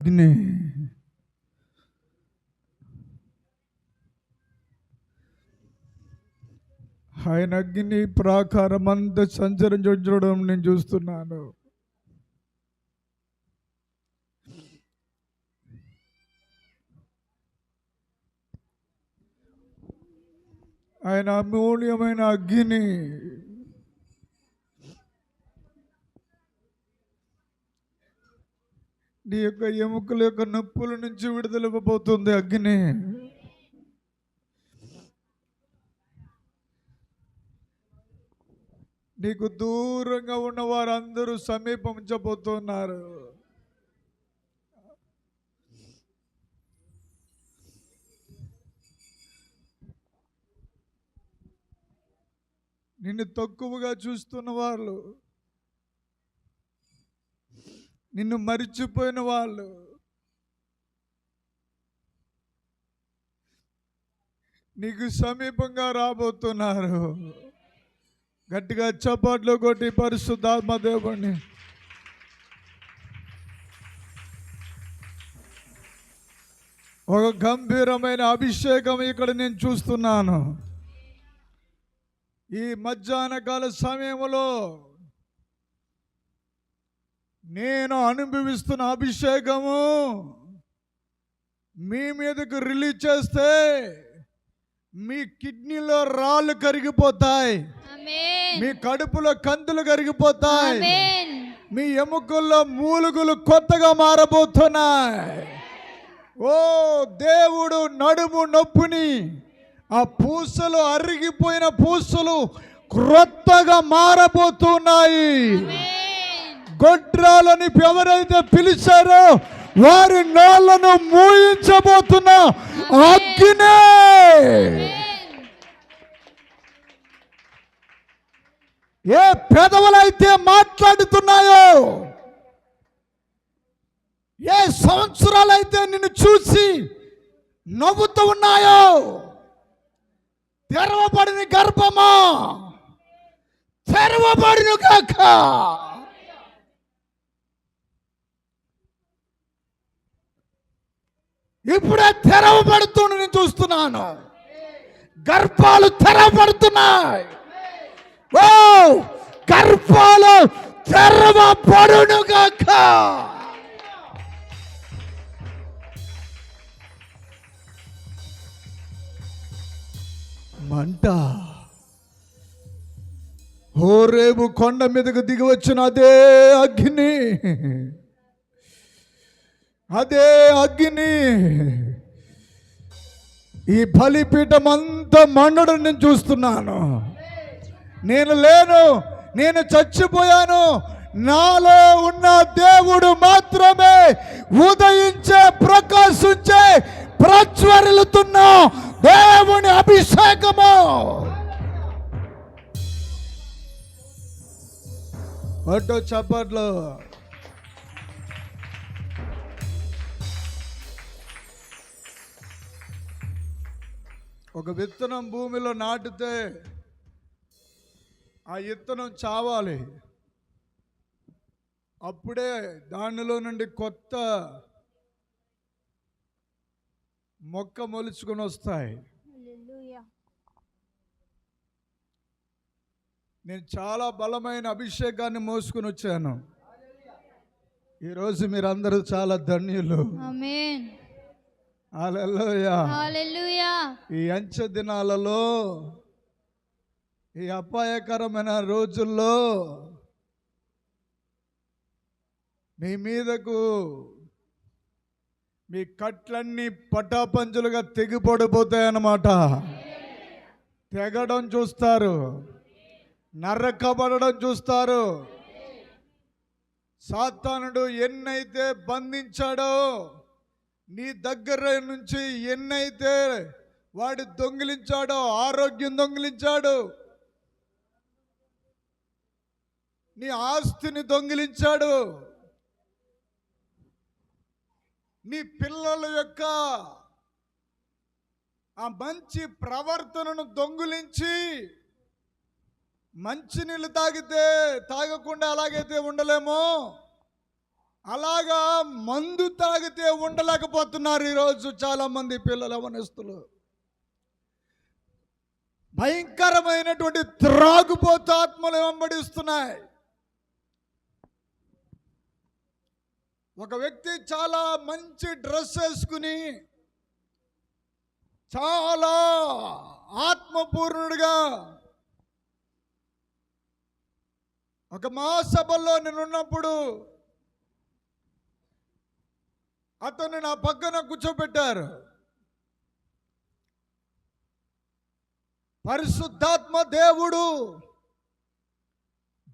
అగ్ని ఆయన అగ్ని ప్రాకారం అంతా సంచరించడం నేను చూస్తున్నాను. ఆయన అమూల్యమైన అగ్ని నీ యొక్క ఎముకల యొక్క నొప్పుల నుంచి విడుదలవ్వబోతుంది. అగ్ని నీకు దూరంగా ఉన్న వారందరూ సమీపించబోతున్నారు. నిన్ను తక్కువగా చూస్తున్న వాళ్ళు, నిన్ను మరిచిపోయిన వాళ్ళు, నీకు సమీపంగా రాబోతున్నారు. గట్టిగా చప్పట్లు కొట్టి పరిశుద్ధాత్మ దేవుణ్ణి ఒక గంభీరమైన అభిషేకం ఇక్కడ నేను చూస్తున్నాను. ఈ మధ్యాహ్న కాల సమయంలో నేను అనుభవిస్తున్న అభిషేకము మీ మీదకు రిలీజ్ చేస్తే మీ కిడ్నీలో రాళ్ళు కరిగిపోతాయి, మీ కడుపులో కంతులు కరిగిపోతాయి, మీ ఎముకల్లో మూలుగులు కొత్తగా మారబోతున్నాయి. ఓ దేవుడు నడుము నొప్పిని, ఆ పూసలు అరిగిపోయిన పూసలు క్రొత్తగా మారబోతున్నాయి. గొడ్రాలని ఎవరైతే పిలిచారో వారి నోళ్లను మూయించబోతున్న అగ్ని, ఏ పెదవులైతే మాట్లాడుతున్నాయో, ఏ సంవత్సరాలైతే నిన్ను చూసి నవ్వుతూ ఉన్నాయో, తెరవబడిన గర్భమా తెరవబడిన కాక, ఇప్పుడే తెరవబడుతున్న నేను చూస్తున్నాను. గర్భాలు తెరవబడుతున్నాయి. ఓ గర్భాలు తెరవబడును గాక. మంట హోరేబు కొండ మీదకు దిగి వచ్చిన అదే అగ్ని, అదే అగ్ని ఈ బలిపీఠం అంతా మండడం నేను చూస్తున్నాను. నేను లేను, నేను చచ్చిపోయాను. నాలో ఉన్న దేవుడు మాత్రమే ఉదయించే, ప్రకాశించే, ప్రజ్వరిల్లుతున్న దేవుని అభిషేకము. ఒట్టో చప్పట్లు. ఒక విత్తనం భూమిలో నాటితే ఆ విత్తనం చావాలి, అప్పుడే దానిలో నుండి కొత్త మొక్క మొలుచుకొని వస్తాయి. నేను చాలా బలమైన అభిషేకాన్ని మోసుకొని వచ్చాను. ఈరోజు మీరందరూ చాలా ధన్యులు. ఆమేన్. హల్లెలూయా. హల్లెలూయా. ఈ అంచె దినాలలో, ఈ అపాయకరమైన రోజుల్లో మీ మీదకు మీ కట్లన్నీ పటాపంచులుగా తెగిపడిపోతాయన్నమాట. తెగడం చూస్తారు, నరకబడడం చూస్తారు. సాతానుడు ఎన్నైతే బంధించాడో, నీ దగ్గర నుంచి ఎన్నైతే వాడు దొంగిలించాడో, ఆరోగ్యం దొంగిలించాడు, నీ ఆస్తిని దొంగిలించాడు, నీ పిల్లల యొక్క ఆ మంచి ప్రవర్తనను దొంగిలించి, మంచి నీళ్ళు తాగకుండా అలాగైతే ఉండలేమో, అలాగా మందు తాగితే ఉండలేకపోతున్నారు ఈరోజు చాలా మంది పిల్లలు, యవనస్తులు. భయంకరమైనటువంటి త్రాగుబోతు ఆత్మలు వెంబడిస్తున్నాయి. ఒక వ్యక్తి చాలా మంచి డ్రెస్ వేసుకుని చాలా ఆత్మపూర్ణుడిగా ఒక మహాసభల్లో నేనున్నప్పుడు అతను నా పక్కన కూర్చోబెట్టారు. పరిశుద్ధాత్మ దేవుడు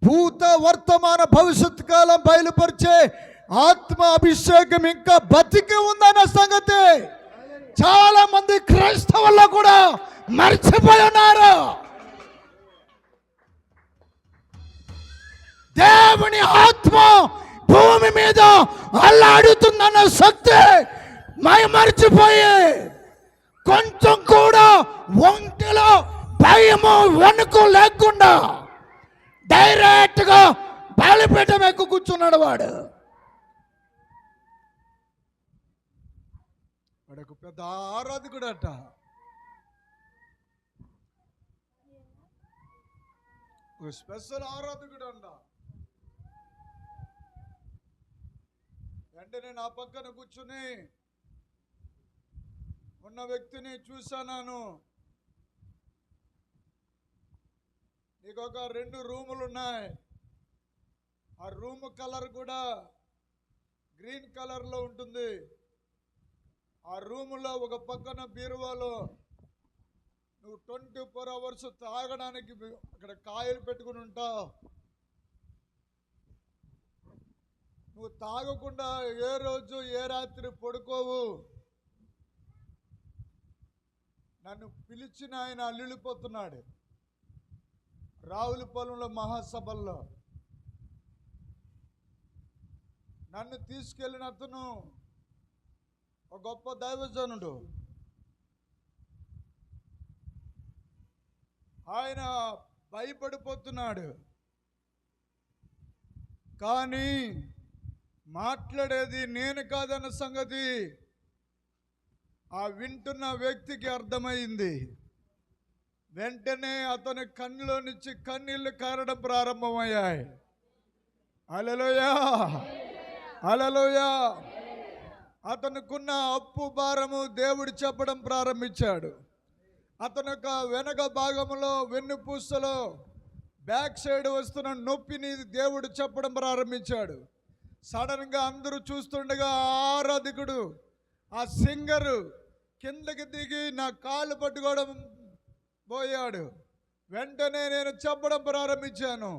భూత వర్తమాన భవిష్యత్ కాలం బయలుపరిచే ఆత్మ అభిషేకం ఇంకా బతికి ఉందన్న సంగతి చాలా మంది క్రైస్తవుల్లో కూడా మర్చిపోయి ఉన్నారు. దేవుని ఆత్మ భూమి మీద అల్లాడుతుందన్న శక్తి మర్చిపోయి కొంచెం కూడా ఒంటిలో భయము వణుకు లేకుండా డైరెక్ట్ గా బలిపీఠం ఎక్కు కూర్చున్నాడు. వాడు పెద్ద ఆరాధకుడు అట. స్పెషల్ ఆరాధకుడు అంట. వెంటనే నా పక్కన కూర్చుని ఉన్న వ్యక్తిని చూశాను. నీకు ఒక 2 రూములు ఉన్నాయి. ఆ రూమ్ కలర్ కూడా గ్రీన్ కలర్లో ఉంటుంది. ఆ రూములో ఒక పక్కన బీరువాలో నువ్వు 24 అవర్స్ తాగడానికి అక్కడ కాయలు పెట్టుకుని ఉంటావు. నువ్వు తాగకుండా ఏ రోజు ఏ రాత్రి పడుకోవు. నన్ను పిలిచిన ఆయన అల్లిపోతున్నాడు రావులపాలెంలో మహాసభల్లో. నన్ను తీసుకెళ్ళిన అతను ఒక గొప్ప దైవజనుడు. ఆయన భయపడిపోతున్నాడు. కానీ మాట్లాడేది నేను కాదన్న సంగతి ఆ వింటున్న వ్యక్తికి అర్థమైంది. వెంటనే అతని కన్నులో నుంచి కన్నీళ్లు కారడం ప్రారంభమయ్యాయి. హల్లెలూయా, హల్లెలూయా. అతనుకున్న అప్పు భారము దేవుడు చెప్పడం ప్రారంభించాడు. అతని యొక్క వెనక భాగంలో వెన్నుపూసలో బ్యాక్ సైడ్ వస్తున్న నొప్పిని దేవుడు చెప్పడం ప్రారంభించాడు. సడన్గా అందరూ చూస్తుండగా ఆరాధకుడు, ఆ సింగరు కిందకి దిగి నా కాళ్ళు పట్టుకోవడం పోయాడు. వెంటనే నేను చెప్పడం ప్రారంభించాను,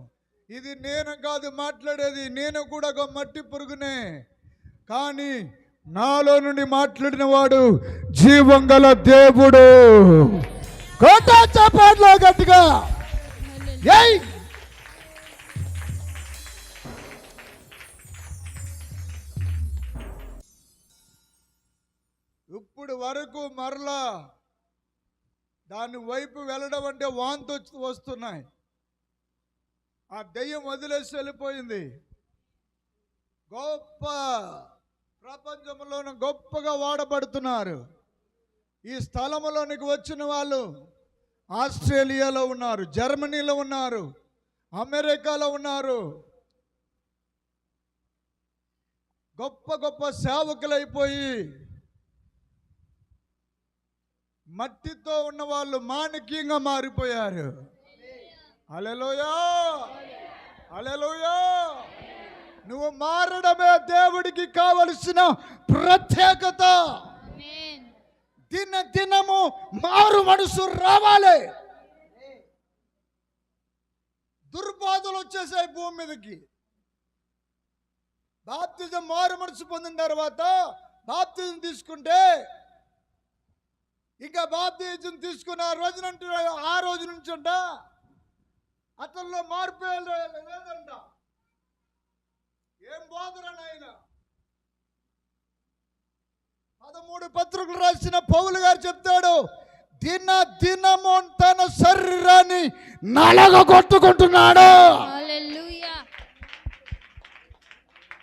ఇది నేను కాదు మాట్లాడేది, నేను కూడా ఒక మట్టి పురుగునే, కానీ నాలో నుండి మాట్లాడిన వాడు జీవం గల దేవుడు. కోట చపాట్లో గట్టిగా ఏయ్. ఇప్పుడు వరకు మరలా దాని వైపు వెళ్ళడం అంటే వాంతి వస్తున్నాయి. ఆ దెయ్యం వదిలేసి వెళ్ళిపోయింది. గొప్ప ప్రపంచంలోనూ గొప్పగా వాడబడుతున్నారు. ఈ స్థలంలోనికి వచ్చిన వాళ్ళు ఆస్ట్రేలియాలో ఉన్నారు, జర్మనీలో ఉన్నారు, అమెరికాలో ఉన్నారు. గొప్ప గొప్ప సేవకులైపోయి మట్టితో ఉన్న వాళ్ళు మాణిక్యంగా మారిపోయారు. హల్లెలూయా, హల్లెలూయా. నువ్వు మారడమే దేవుడికి కావలసిన ప్రత్యేకత. దినము మారు మనసు రావాలి. దుర్బాధలు వచ్చేసాయి భూమి మీదకి. బాప్తిజం మారు మనసు పొందిన తర్వాత బాప్తిజం తీసుకుంటే ఇంకా బాప్తిజం తీసుకున్న ఆ రోజు నుంచి అంట అతనిలో మార్పు లేదంట. ఏం బోధరా నాయన. 13 పత్రికలు రాసిన పౌలు గారు చెప్తాడు, దినము తన శరీరాన్ని నలగొట్టుకుంటున్నాడు.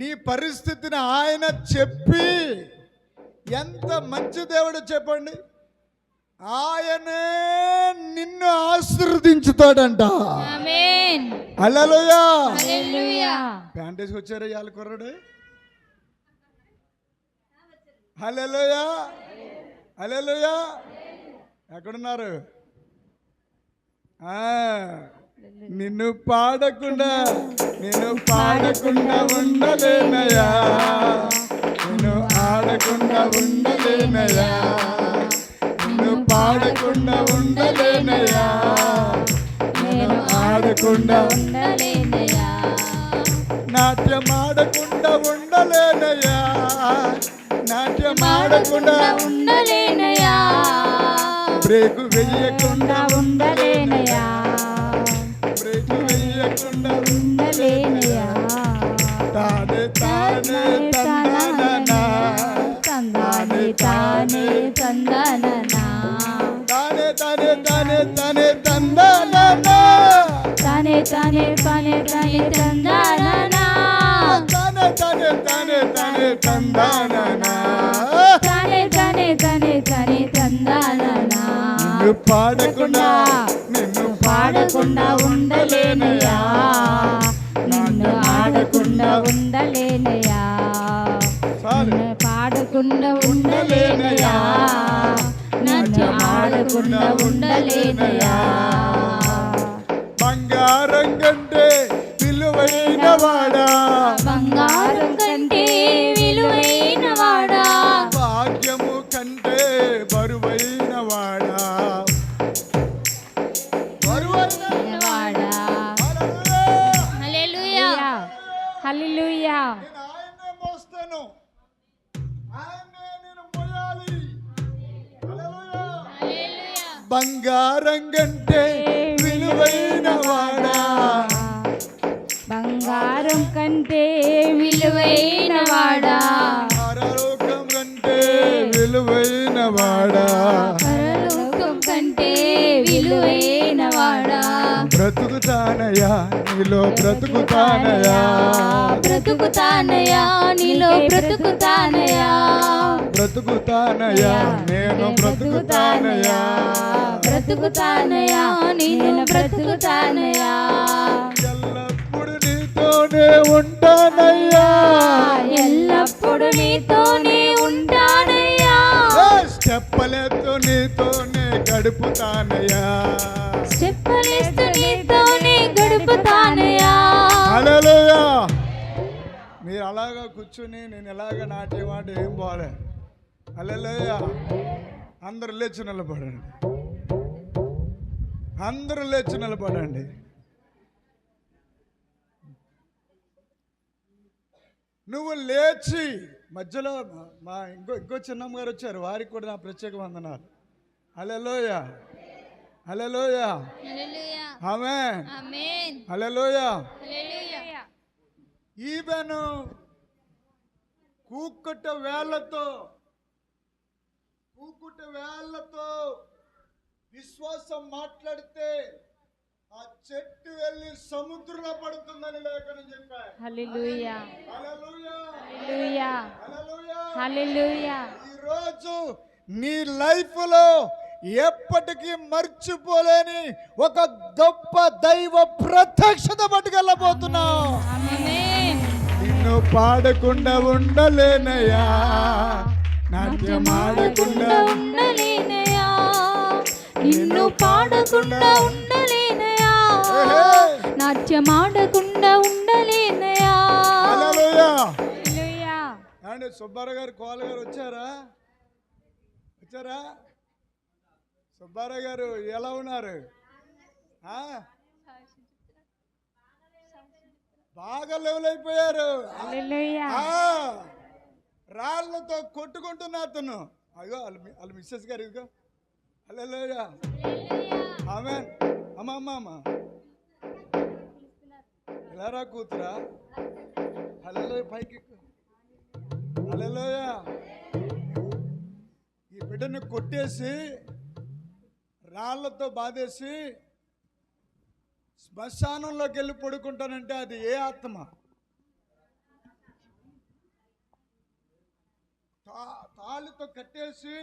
నీ పరిస్థితిని ఆయన చెప్పి, ఎంత మంచి దేవుడు చెప్పండి, ఆయనే నిన్ను ఆశీర్వదించుతాడంట. ఆమేన్. హల్లెలూయా. హల్లెలూయా. ప్యాంటేజ్కి వచ్చారా ఇవాళ కుర్రాడు? హల్లెలూయా. హల్లెలూయా. ఎక్కడున్నారు? నిన్ను పాడకుండా ఉండలేనయ్యా, నిన్ను ఆడకుండా ఉండలేనయ్యా, నిన్ను పాడకుండా ఉండలేనయ్యా, నేను ఆడకుండా ఉండలేనయ్యా, నాట్యం ఆడకుండా ఉండలేనయ్యా, నాట్యం ఆడకుండా ఉండలేనయ్యా, బ్రేకు వెయ్యకుండా ఉండలేనయ్యా, బ్రేకు వెయ్యకుండా ఉండలేనయ్యా, తానే తానే తందననా, తందానే తానే తందననా, తానే తానే తానే తానే తందననా, తానే తానే తానే తానే తందననా, తానే తానే తానే తానే తందననా, తానే తానే తానే తానే తందననా, నిన్ను పాడకుండా ఉండలేనయ్యా, నిన్ను ఆడకుండా ఉండలేనయ్యా, నిన్ను పాడకుండా ఉండలేనయ్యా, నిన్ను ఆడకుండా ఉండలేనయ్యా, బంగారం కంటే విలువైన వాడా, బంగారం కంటే విలువైన వాడా, భాగ్యము కంటే బరువైన వాడా, బరువైన వాడా. హల్లెలూయా. హల్లెలూయా. నేను ఆయన్నే మోస్తాను, ఆయన్నే నేను మోయాలి. హల్లెలూయా. బంగారం కంటే విలువైన వాడా, బంగారం కంటే విలువైన వాడా, పరలోకం కంటే విలువైన వాడా, పరలోకం కంటే విలువైన వాడా, బ్రతుకుతానయ్యా నీలో బ్రతుకుతానయ్యా, బ్రతుకుతానయ్యా నీలో బ్రతుకుతానయ్యా, బ్రతుకుతానయ్యా నేను బ్రతుకుతానయ్యా, బ్రతుకుతానయ్యా నేను బ్రతుకుతానయ్యా, ఎల్లప్పుడు నీతోనే ఉంటానయ్యా, ఎల్లప్పుడు నీతోనే ఉంటానయ్యా, స్టెప్పలతో నీతోనే గడుపుతానయ్యా, చెప్పలేస్తూ నీతోనే గడుపుతానయ్యా. హల్లెలూయా. మీరు అలాగా కూర్చుని నేను ఎలాగ నాట్యమాట ఏం పోలే. హల్లెలూయా. అందరూ లేచి నిలబడండి, అందరూ లేచి నిలబడండి. నువ్వు లేచి మధ్యలో మా ఇంకో చిన్నమ్మ గారు వచ్చారు, వారికి కూడా నా ప్రత్యేక వందనాలు. హల్లెలూయా. హల్లెలూయా. హల్లెలూయా. ఆమేన్. ఆమేన్. హల్లెలూయా. హల్లెలూయా. ఈవెను కూకుట వేళ్ళతో విశ్వాసం మాట్లాడితే ఆ చెట్టు వెళ్ళి సముద్రంలో పడుతుందని లేఖనం చెప్పారు. హల్లెలూయా. హల్లెలూయా. హల్లెలూయా. హల్లెలూయా. హల్లెలూయా. ఈరోజు నీ లైఫ్ లో ఎప్పటికీ మర్చిపోలేని ఒక గొప్ప దైవ ప్రత్యక్షత పట్టుకెళ్ళబోతున్నావు. ఆమేన్. నిన్ను పాడకుండా ఉండలేనయ్యా, నాట్యం ఆడకుండా ఉండలేనయ్యా, నిన్ను పాడకుండా ఉండలేనయ్యా, నాట్యం ఆడకుండా ఉండలేనయ్యా. హల్లెలూయా. హల్లెలూయా. అండి సుబ్బారావు గారు కోల గారు వచ్చారా? సుబ్బారావు గారు ఎలా ఉన్నారు? బాగా లెవెల్ అయిపోయారు. హల్లెలూయా. రాళ్ళతో కొట్టుకుంటున్నా అతను. అయ్యో వాళ్ళ మిస్సెస్ గారు ఇదిగో. హల్లెలూయా. ఆమేన్. అమ్మ ఇలా రా కూతురా. హల్లెలూయా. పైకి హల్లెలూయా. ఈ బిడ్డని కొట్టేసి రాళ్లతో బాధేసి శ్మశానంలోకి వెళ్ళి పడుకుంటానంటే అది ఏ ఆత్మ? తాళ్ళతో కట్టేసి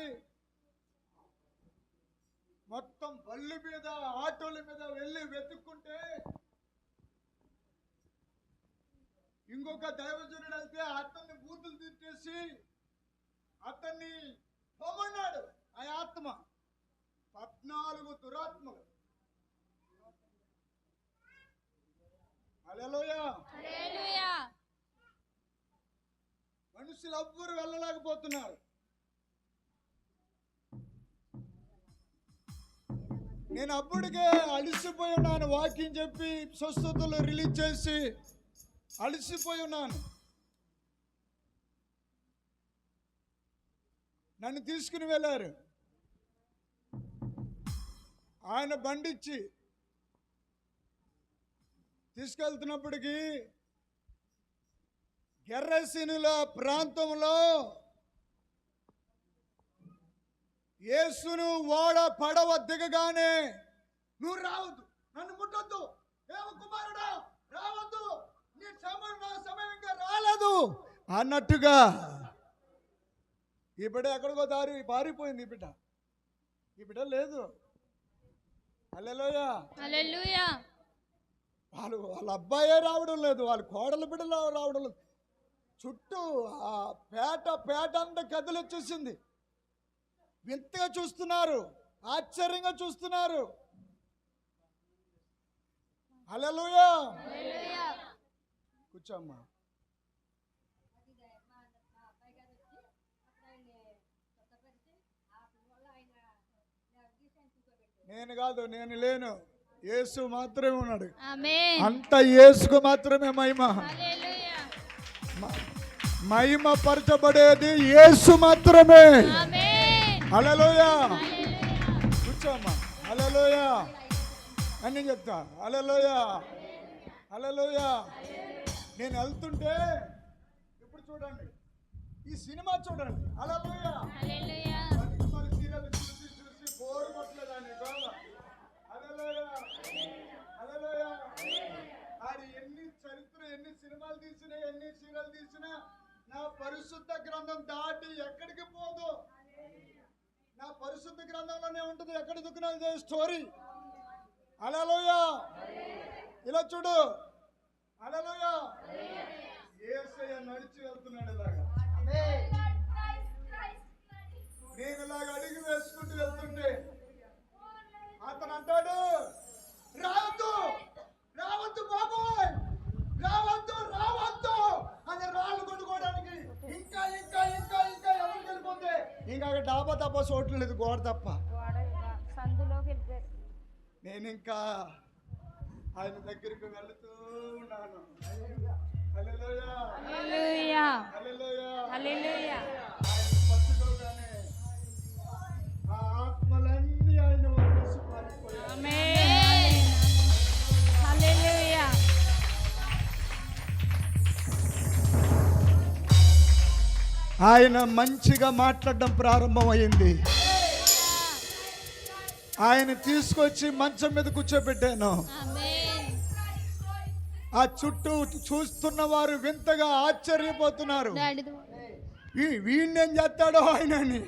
మొత్తం బళ్ళు మీద ఆటోల మీద వెళ్ళి వెతుక్కుంటే ఇంకొక దైవజనుడు వెళ్తే అతన్ని బూతులు తిట్టేసి అతన్ని పొమ్మన్నాడు. ఆ ఆత్మ 14 దురాత్మలు. హల్లెలూయా. మనుషులు ఎవ్వరు వెళ్ళలేకపోతున్నారు. నేను అప్పటికే అలసిపోయి ఉన్నాను. వాకింగ్ చెప్పి స్వస్థతలు రిలీజ్ చేసి అలసిపోయి ఉన్నాను. నన్ను తీసుకుని వెళ్ళారు. ఆయన బండిచ్చి తీసుకెళ్తున్నప్పటికీ గెర్రసీనుల ప్రాంతంలో యేసును ఓడ పడవ దిగగానే నువ్వు రావద్దు, నన్ను ముట్టొద్దు, దేవ కుమారుడా రావద్దు, నీ సమయం నా సమయం ఇంకా రాలేదు అన్నట్టుగా ఈ బిడ్డ ఎక్కడికో దారి పారిపోయింది. ఈ బిడ్డ లేదు. హల్లెలూయా. హల్లెలూయా. వాళ్ళ అబ్బాయే రావడం లేదు, వాళ్ళ కోడల బిడ్డలు రావడం లేదు. చుట్టూ ఆ పేట అంతా కథలు వచ్చేసింది. వింతగా చూస్తున్నారు, ఆశ్చర్యంగా చూస్తున్నారు. హల్లెలూయా. కూర్చోమ్మా. నేను కాదు, నేను లేను, యేసు మాత్రమే ఉన్నాడు. అంత యేసుకు మాత్రమే మహిమ. మహిమ పరచబడేది యేసు మాత్రమే. హల్లెలూయా. కూర్చోమ్మా. హల్లెలూయా అని నేను చెప్తా. హల్లెలూయా. హల్లెలూయా. నేను వెళ్తుంటే ఇప్పుడు చూడండి, ఈ సినిమా చూడండి. హల్లెలూయా. మరి సీరియల్ చూసి బోర్ కొట్టలేదండి. హల్లెలూయా. హల్లెలూయా. అది ఎన్ని సినిమాలు తీసినా ఎన్ని సీరియల్ తీసినా నా పరిశుద్ధ గ్రంథం దాటి ఎక్కడికి పోదు. నా పరిశుద్ధ గ్రంథంలోనే ఉంటుంది, ఎక్కడ దుక్కున్నది స్టోరీ. హల్లెలూయా. ఇలా చూడు. హల్లెలూయా. యేసయ్య నడిచి వెళ్తున్నాడు ఇలాగా. నేను ఇలాగ అడిగి వేసుకుంటూ వెళ్తుంటే అతను అంటాడు, రావద్దు రావద్దు బాబోయ్, రావద్దు రావద్దు అని రాళ్ళు కొట్టుకోవడానికి ఇంకా ఇంకా ఇంకా ఇంకా ఎవరికి వెళ్ళిపోతే ఇంకా డాబా తప్ప చోట్లు లేదు, గోడ తప్ప. నేను ఇంకా ఆయన దగ్గరికి వెళుతూ ఉన్నాను. హల్లెలూయా. హల్లెలూయా. హల్లెలూయా. హల్లెలూయా. ఆయన పట్టుకోగానే ఆ ఆత్మలన్నీ ఆయన వదిలేసి పారిపోయాయి. ఆమేన్. హల్లెలూయా. ఆయన మంచిగా మాట్లాడడం ప్రారంభమైంది. ఆయన తీసుకొచ్చి మంచం మీద కూర్చోబెట్టాను. ఆ చుట్టూ చూస్తున్న వారు వింతగా ఆశ్చర్యపోతున్నారు. వీణ్ణేం చేస్తాడో ఆయనని.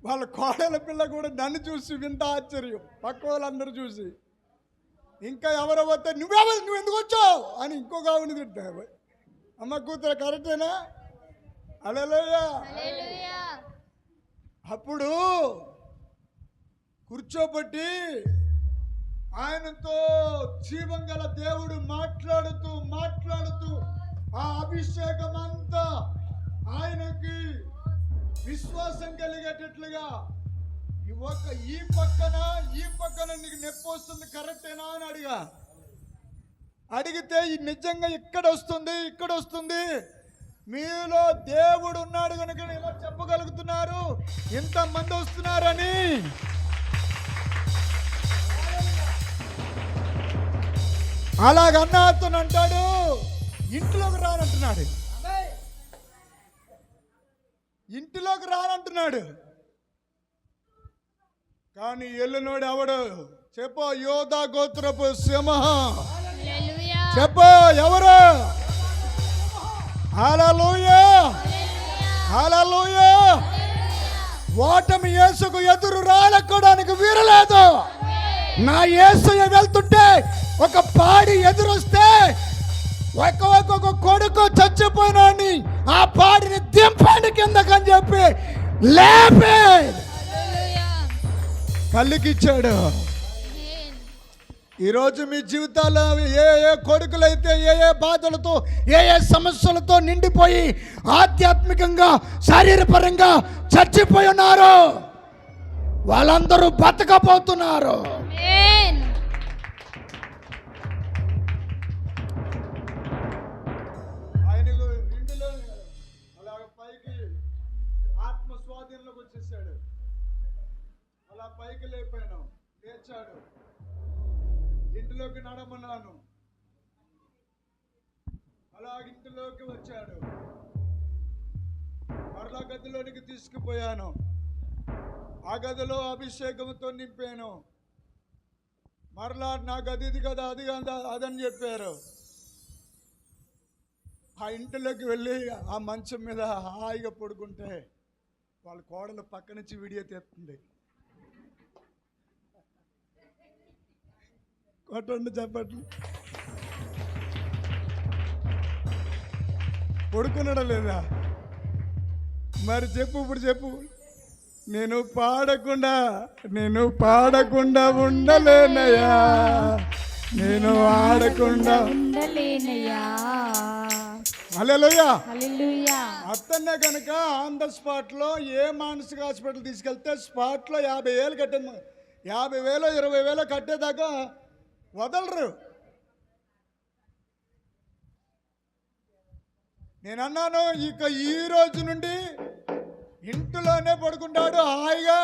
వాళ్ళ కోడల పిల్ల కూడా నన్ను చూసి వింత ఆశ్చర్యం, పక్క వాళ్ళందరూ చూసి. ఇంకా ఎవరో వస్తే నువ్వు ఎందుకు వచ్చావు అని ఇంకొక ఆవిడ తింటావు. అమ్మ కూతురు కరెక్టేనా? హల్లెలూయా. అప్పుడు కూర్చోబెట్టి ఆయనతో జీవం గల దేవుడు మాట్లాడుతూ మాట్లాడుతూ ఆ అభిషేకం అంతా ఆయనకి విశ్వాసం కలిగేటట్లుగా ఈ పక్కన నీకు నొప్పి వస్తుంది కరెక్టేనా అని అడిగితే నిజంగా ఇక్కడ వస్తుంది, మీలో దేవుడు ఉన్నాడు కనుక ఇలా చెప్పగలుగుతున్నారు, ఇంతమంది వస్తున్నారని. అలాగన్నా అతను అంటాడు, ఇంట్లోకి రానంటున్నాడు. కానీ ఎల్లునోడు ఎవడు చెప్పు? యోధా గోత్రపు సింహం. చెప్పు ఎవరు? హల్లెలూయా. హల్లెలూయా. ఓటమి యేసుకు ఎదురు రాలకోవడానికి వీరలేదు. నా యేసు వెళ్తుంటే ఒక పాడి ఎదురొస్తే ఒక్కొక్క కొడుకు చచ్చిపోయినాన్ని ఆ పాడిని దింపండి కిందకని చెప్పి లేపే కళ్ళకిచ్చాడు. ఈరోజు మీ జీవితాల్లో ఏ కొడుకులైతే ఏ బాధలతో ఏ సమస్యలతో నిండిపోయి ఆధ్యాత్మికంగా శారీరపరంగా చచ్చిపోయి ఉన్నారు, వాళ్ళందరూ బతకపోతున్నారు. ఆయనకు ఇంటిలో అలా పైకి ఆత్మ స్వాధీనంలోకి వచ్చేసాడు. అలా పైకి లేపాను, లేచాడు. ఇంటిలోకి నడమన్నాను, అలా ఇంటిలోకి వచ్చాడు. మరలా గదిలోనికి తీసుకుపోయాను. ఆ గదిలో అభిషేకంతో నింపాను. మరలా నా గది ఇది కదా, అది కదా, అదని చెప్పారు. ఆ ఇంటిలోకి వెళ్ళి ఆ మంచం మీద హాయిగా పడుకుంటే వాళ్ళ కోడలు పక్క నుంచి వీడియో తీస్తుంది. కొట్టండి చెప్పట్లు. పడుకున్నాడా లేదా? మరి చెప్పు, ఇప్పుడు చెప్పు. నేను పాడకుండా ఉండలేనయ్యా, నేను ఆడకుండా ఉండలేనయ్యా. హల్లెలూయా. అత్తనే కనుక ఆన్ ద స్పాట్లో ఏ మానసిక హాస్పిటల్ తీసుకెళ్తే స్పాట్లో 50,000 కట్టాను. 50,000 20,000 కట్టేదాకా వదలరు. నేను అన్నాను, ఇక ఈ రోజు నుండి ఇంట్లోనే పడుకుంటాడు, హాయిగా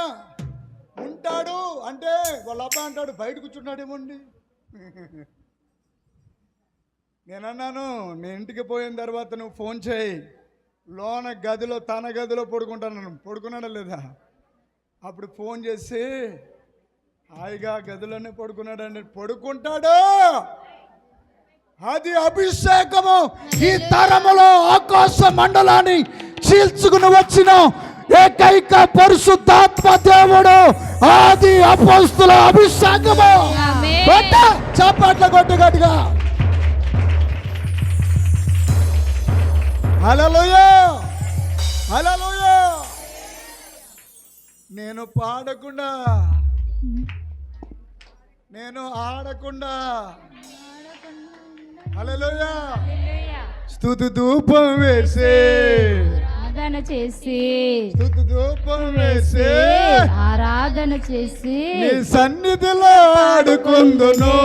ఉంటాడు. అంటే వాళ్ళ అబ్బాయి అంటాడు బయట కూర్చున్నాడేమోండి. నేను అన్నాను, నేను ఇంటికి పోయిన తర్వాత నువ్వు ఫోన్ చేయి, లోన గదిలో తన గదిలో పడుకుంటాను. పడుకున్నాడా లేదా? అప్పుడు ఫోన్ చేసి హాయిగా గదిలోనే పడుకున్నాడండి. పడుకుంటాడు. అది అభిషేకము. ఈ తరములో ఆకాశ మండలాన్ని చీల్చుకుని వచ్చిన ఏకైక పరిశుద్ధాత్మ దేవుడు, ఆది అపోస్తుల అభిషేకము. చప్పట్ల కొట్టు గట్టిగా. హల్లెలూయా, హల్లెలూయా. నేను పాడకుండా, నేను ఆడకుండా, హల్లెలూయా, స్తుతి ధూపం వేసే ఆరాధన చేసి, స్తుతి ధూపం వేసే ఆరాధన చేసి నీ సన్నిధిలో ఆడుకుందును,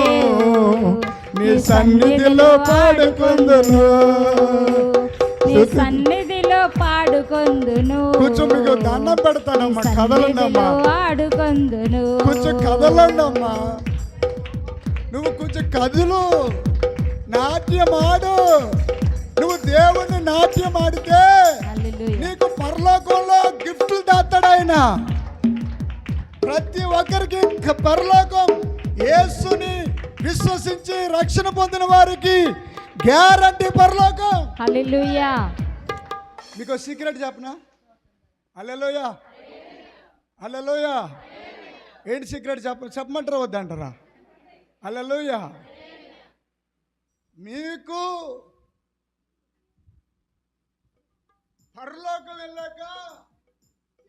నీ సన్నిధిలో పాడుకుందును, నీ సన్నిధిలో పాడుకుందును. కొంచెం మీకు దండం పెడతానమ్మా, కదలండమ్మా, ఆడుకుందును. కొంచెం కదలండమ్మా, నువ్వు కొంచెం కదులు, నాట్యం ఆడు. నువ్వు దేవుణ్ణి నాట్యం ఆడితే నీకు పరలోకంలో గిఫ్ట్లు దాస్తాడు ఆయన. ప్రతి ఒక్కరికి పరలోకం, యేసుని విశ్వసించి రక్షణ పొందిన వారికి గ్యారంటీ పరలోకం. హల్లెలూయా. మీకు సీక్రెట్ చెప్పనా? హల్లెలూయా, హల్లెలూయా. ఏంటి సీక్రెట్ చెప్పమంటారా వద్దంటారా? హల్లెలూయా. మీకు పరలోకం వెళ్ళాక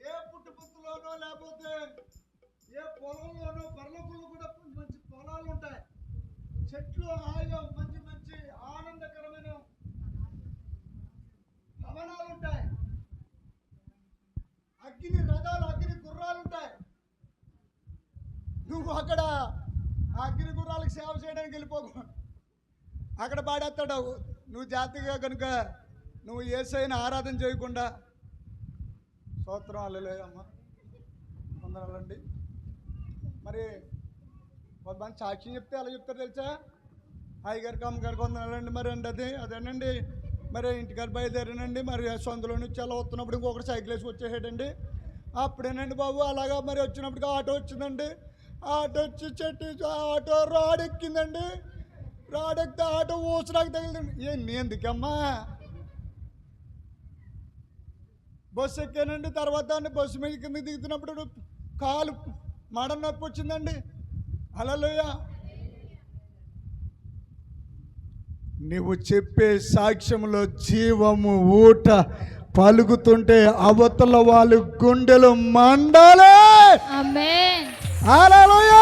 ఏ పుట్టుపుత్తులోనో లేకపోతే ఏ పొలంలోనో, పరలోకంలో కూడా మంచి పొలాలు ఉంటాయి, చెట్లు హాయిగా మంచి మంచి ఆనందకరమైన భవనాలు ఉంటాయి, అగ్ని రథాలు, అగ్ని గుర్రాలు ఉంటాయి. నువ్వు అక్కడ ఆ అగ్ని గుర్రాలకు సేవ చేయడానికి వెళ్ళిపోకు, అక్కడ పాడేస్తాడు. నువ్వు జాతిగా కనుక నువ్వు యేసయ్యని ఆరాధన చేయకుండా, స్తోత్రం హల్లెలూయా అమ్మ, వందనాలండి. మరి కొంతమంది సాక్ష్యం చెప్తే అలా చెప్తారు తెలుసా? అయ్యగారికి అమ్మగారికి వందనాలండి, మరి అండి అదేనండి, మరి ఇంటికాడ బయలుదేరానండి, మరి సొంతలో నుంచి అలా వస్తున్నప్పుడు ఇంకొకటి సైకిల్ వేసి వచ్చేసాడండి. అప్పుడేనండి బాబు అలాగా మరి వచ్చినప్పటికి ఆటో వచ్చిందండి. ఆటో వచ్చి చెట్టు ఆటో రాడెక్కిందండి. రాడెక్కితే ఆటో ఊసడానికి తగిలిందండి. ఎందుకమ్మా బస్సు ఎక్కానండి. తర్వాత బస్సు మీద కిందకి దిగుతున్నప్పుడు కాలు మడ నొప్పి వచ్చిందండి. హల్లెలూయా. నువ్వు చెప్పే సాక్ష్యంలో జీవము ఊట పలుకుతుంటే అవతల వాళ్ళు గుండెలు మండాలి. ఆమేన్. హల్లెలూయా.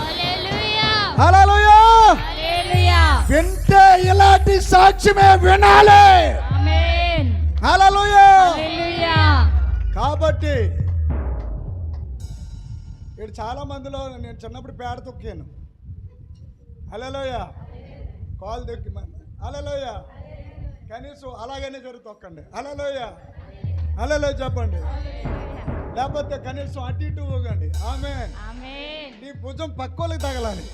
హల్లెలూయా. హల్లెలూయా. హల్లెలూయా. వింటే ఇలాంటి సాక్ష్యమే వినాలి. ఆమేన్. హల్లెలూయా. హల్లెలూయా. కాబట్టి ఇక్కడ చాలా మందిలో నేను చిన్నప్పుడు పేడ తొక్కాను. హల్లెలూయా. కాలు తొక్కి హల్లెలూయా. కనీసం అలాగనే జరుగు తొక్కండి. హల్లెలూయా. హల్లెలూయా చెప్పండి. లేకపోతే కనీసం అటు ఇటు ఊగండి. ఆమేన్. ఆమేన్. నీ భుజం పక్కోళ్ళకి తగలాలి.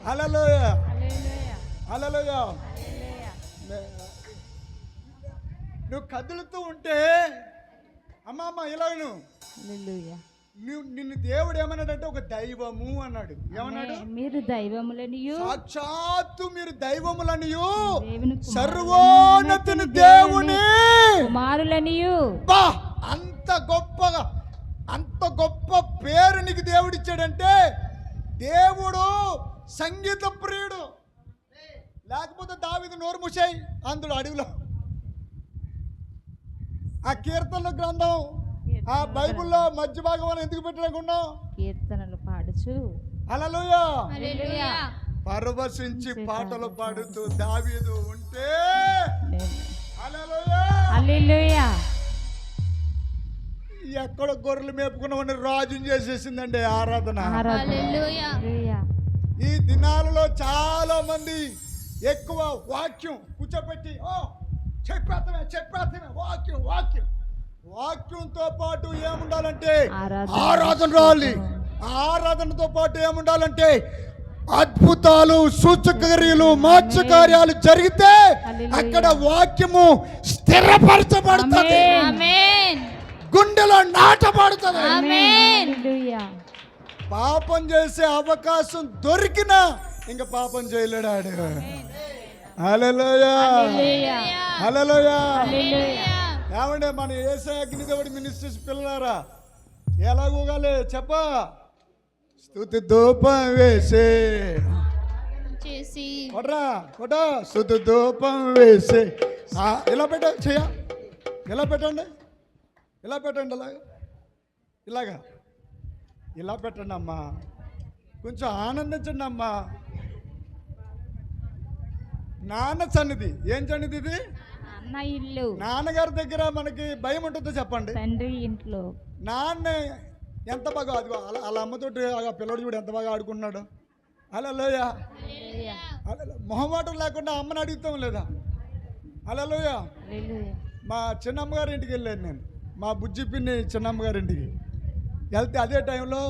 హల్లెలూయా. హల్లెలూయా. హల్లెలూయా. హల్లెలూయా. నువ్వు కదులుతూ ఉంటే అమ్మ ఇలాగను హల్లెలూయా. నిన్ను దేవుడు ఏమన్నాడంటే ఒక దైవము అన్నాడు. ఏమన్నాడు? మీరు దైవములనియు సాక్షాత్తు మీరు దైవములనియు దేవుని సర్వోన్నతుని దేవుని కుమారులనియు. బా అంత గొప్ప పేరు నీకు దేవుడు ఇచ్చాడంటే దేవుడు సంగీత ప్రియుడు. లేకపోతే దావీదు నోరు మూసేయి అందులో అడవిలో. ఆ కీర్తనల గ్రంథం ఆ బైబిల్లో మధ్య భాగం ఎందుకు పెట్టలేకుండా కీర్తనలు పాడుచు హల్లెలూయా హల్లెలూయా పరవశించి పాటలు పాడుతూ దావీదు ఉంటే హల్లెలూయా హల్లెలూయా. ఎక్కడ గొర్రెలు మేపుకున్నామని రాజుని చేసేసిందండి ఆరాధన. హల్లెలూయా. ఈ దినాలలో చాలా మంది ఎక్కువ వాక్యం కూర్చోబెట్టి చెప్పేతమే వాక్యంతో పాటు ఏముండాలంటే ఆరాధన రావాలి. ఆరాధనతో పాటు ఏముండాలంటే అద్భుతాలు సూచకక్రియలు మోక్షకార్యాలు జరిగితే అక్కడ వాక్యము స్థిరపరచబడుతుంది, గుండెలో నాటబడుతుంది. పాపం చేసే అవకాశం దొరికినా ఇంకా పాపం చేయలేడు ఆడు. హల్లెలూయా హల్లెలూయా. ఏమంటే మన యేసయ్య అగ్నిదేవుడి మినిస్ట్రీస్ పిల్లలారా ఎలా ఊగాలి చెప్ప స్తుతి ధూపం వేసే కొట్రా స్తుతి ధూపం వేసే ఇలా చెయ్య ఇలా పెట్టండి ఇలాగా ఇలా పెట్టండి అమ్మా, కొంచెం ఆనందించండి అమ్మా. నాన్న సన్నిధి ఏం సన్నిధి ఇది? ఇల్లు. నాన్నగారి దగ్గర మనకి భయం ఉంటుందో చెప్పండి. తండ్రి ఇంట్లో నాన్న ఎంత బాగా అదిగో అలా అమ్మతోటి ఆ పిల్లడు చూడు ఎంత బాగా ఆడుకున్నాడు. హల్లెలూయా. మొహమాటం లేకుండా అమ్మని అడుగుతాం లేదా? హల్లెలూయా. మా చిన్నమ్మగారి ఇంటికి వెళ్ళాను నేను, మా బుజ్జి పిన్ని చిన్నమ్మగారి ఇంటికి వెళ్తే అదే టైంలో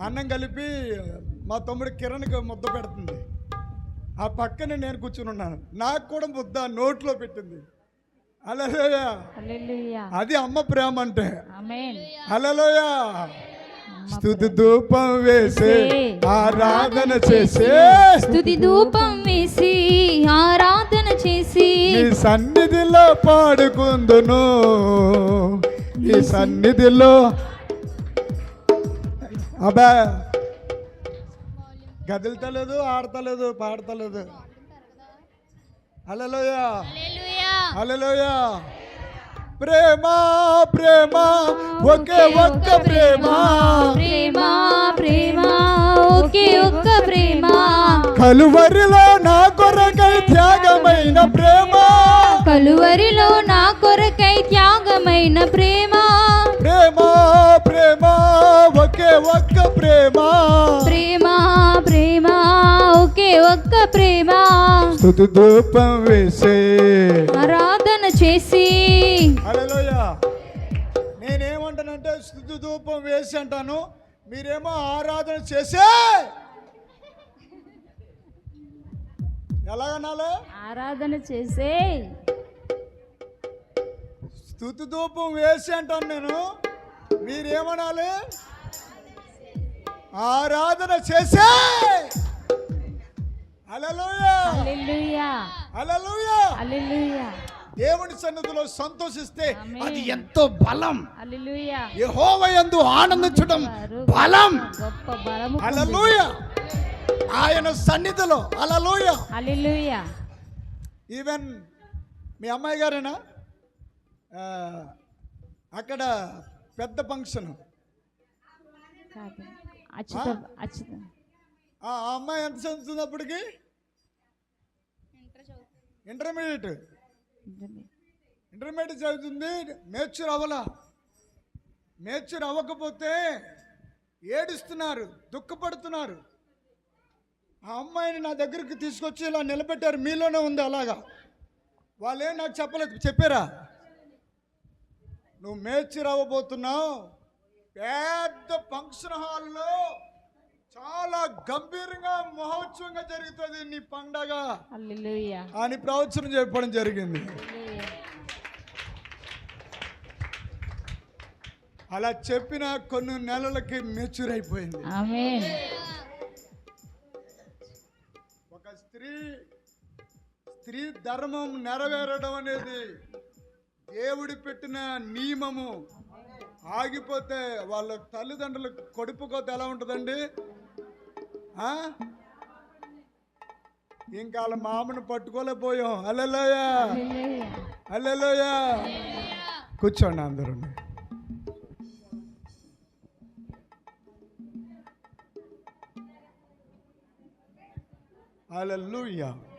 అన్నం కలిపి మా తమ్ముడు కిరణ్కి ముద్ద పెడుతుంది. ఆ పక్కనే నేను కూర్చుని ఉన్నాను, నాకు కూడా ముద్ద నోట్లో పెట్టింది. హల్లెలూయా. అది అమ్మ ప్రేమ అంటే. హల్లెలూయా. స్తుతి ధూపం వేసి ఆరాధన చేసే స్తుతి ధూపం వేసి ఆరాధన చేసి నీ సన్నిధిలో పాడుకుందును, ఈ సన్నిధిలో అబ్బా గదిల్తలేదు, ఆడతలేదు, పాడతలేదు. హల్లెలూయా హల్లెలూయా. ప్రేమ ప్రేమ ఒకే ఒక్క ప్రేమ, ప్రేమ ప్రేమ ఒకే ఒక్క ప్రేమ, కలువరిలో నా కొరకై త్యాగమైన ప్రేమ, కలువరిలో నా కొరకై త్యాగమైన ప్రేమ, ప్రేమ ప్రేమ ఒకే ఒక్క ప్రేమ, ప్రేమ ప్రేమ ఒకే ఒక్క ప్రేమ, స్తుతి ధూపం వేసే ఆరాధన చేసి. హల్లెలూయా. నేనేమంటానంటే స్తుతి ధూపం వేసి అంటాను, మీరేమో ఆరాధన చేసే. ఎలాగనాలి? ఆరాధన చేసే. స్తుతి ధూపం వేసి అంటాను నేను, మీరేమనాలి? ఆరాధన చేసే. హల్లెలూయా హల్లెలూయా హల్లెలూయా. హల్లెలూయా. దేవుని సన్నిధిలో సంతోషిస్తే ఆమేన్. అది ఎంతో బలం. హల్లెలూయా. యెహోవా యందు ఆనందించడం బలం. గొప్ప బలము హల్లెలూయా. ఆయన సన్నిధిలో హల్లెలూయా. హల్లెలూయా. ఈవెన్ మీ అమ్మాయి గారేనా అక్కడ పెద్ద ఫంక్షన్ కాదు. అచ్యుత అచ్యుత ఆ అమ్మాయి ఎంత చదువుతున్నప్పటికి ఇంటర్మీడియట్ చదువుతుంది. మేచర్ మేచర్ అవ్వకపోతే ఏడుస్తున్నారు, దుఃఖపడుతున్నారు. ఆ అమ్మాయిని నా దగ్గరికి తీసుకొచ్చి ఇలా నిలబెట్టారు. మీలోనే ఉంది అలాగా. వాళ్ళేం నాకు చెప్పలేదు. చెప్పారా నువ్వు మేచర్ అవ్వబోతున్నావు, పెద్ద ఫంక్షన్ హాల్లో చాలా గంభీరంగా మహోత్సవంగా జరుగుతుంది నీ పండగ హల్లెలూయా. అని ప్రవచనం చెప్పడం జరిగింది. అలా చెప్పిన కొన్ని నెలలకి మెచ్యూర్ అయిపోయింది. ఆమేన్. ఒక స్త్రీ ధర్మం నెరవేరడం అనేది దేవుడి పెట్టిన నియమము. ఆగిపోతే వాళ్ళ తల్లిదండ్రులకు కొడుపుకోతే ఎలా ఉంటుందండి? ఇంకా వాళ్ళ మామను పట్టుకోలేకపోయాం. హల్లెలూయా, హల్లెలూయా. కూర్చోండి అందరూ. హల్లెలూయా.